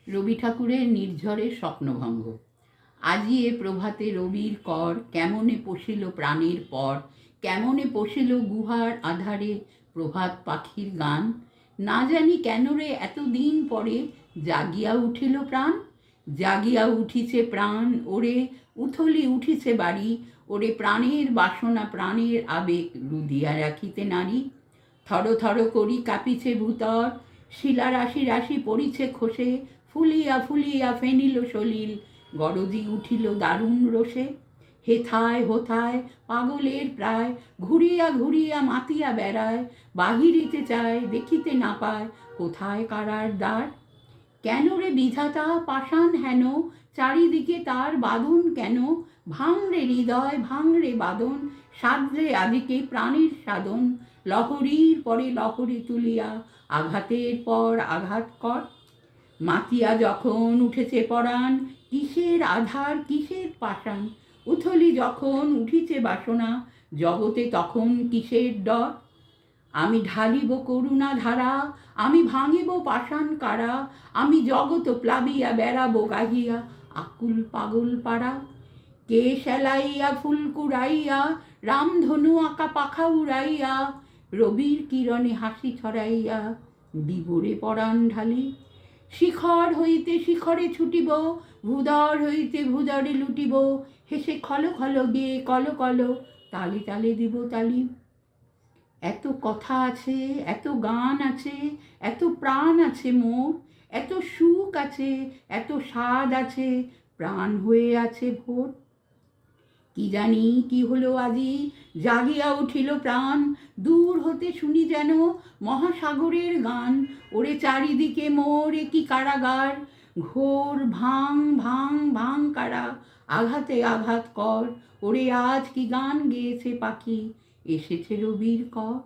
রবি ঠাকুরের নির্ঝরের স্বপ্নভঙ্গ। আজি এ প্রভাতে রবির কর, কেমনে পশিল প্রাণের পর, কেমনে পশিল গুহার আধারে প্রভাত পাখির গান। না জানি কেন রে এতদিন পরে জাগিয়া উঠিল প্রাণ, জাগিয়া উঠিছে প্রাণ ওরে, উথলি উঠিছে বাড়ি, ওরে প্রাণের বাসনা প্রাণের আবেগ লুদিয়া রাখিতে নারী। থর থর করি কাঁপিছে ভূতর, শিলা রাশি রাশি পড়িছে খসে, ফুলিয়া ফুলিয়া ফেনিল সলিল, গরজি উঠিল দারুণ রোষে। হেথায় হোথায় পাগলের প্রায়, ঘুরিয়া ঘুরিয়া মাতিয়া বেড়ায়, বাহিরিতে চায় দেখিতে না পায় কোথায় কারার দ্বার। কেন রে বিধাতা পাষাণ হেন, চারিদিকে তার বাঁধন কেন, ভাঙরে হৃদয় ভাঙরে বাঁধন, সাধরে আদিকে প্রাণের সাধন, লহরীর পরে লহরী তুলিয়া আঘাতের পর আঘাত কর। মাতিয়া যখন উঠেছে পরাণ, কিসের আধার কিসের পাষাণ, উথলি যখন উঠিছে বাসনা, জগতে তখন কিসের ডর। আমি ঢালিব করুণা ধারা, আমি ভাঙিব পাষাণ কারা, আমি জগৎ প্লাবিয়া বেড়াবো গাহিয়া আকুল পাগল পাড়া। কে সেলাইয়া ফুল কুড়াইয়া, রামধনু আঁকা পাখা উড়াইয়া, রবির কিরণে হাসি ছড়াইয়া দিবরে পরাণ ঢালি। শিখর হইতে শিখরে ছুটিব, ভূদর হইতে ভূদরে লুটিব, হেসে খল খল গেয়ে কল কল, তালে তালে দিব তালি। এত কথা আছে, এত গান আছে, এত প্রাণ আছে মোর, এত সুখ আছে, এত স্বাদ আছে, প্রাণ হয়ে আছে ভোর। কি জানি কি হলো আজি, জাগিয়া উঠিল প্রাণ, দূর হতে শুনি যেন মহাসাগরের গান। ওরে চারিদিকে মোর কি কারাগার, ঘোর ভাং ভাং ভাং কারা, আঘাতে আঘাত কর। ওরে আজ কি গান গেয়েছে পাখি, এসেছে রবির কর।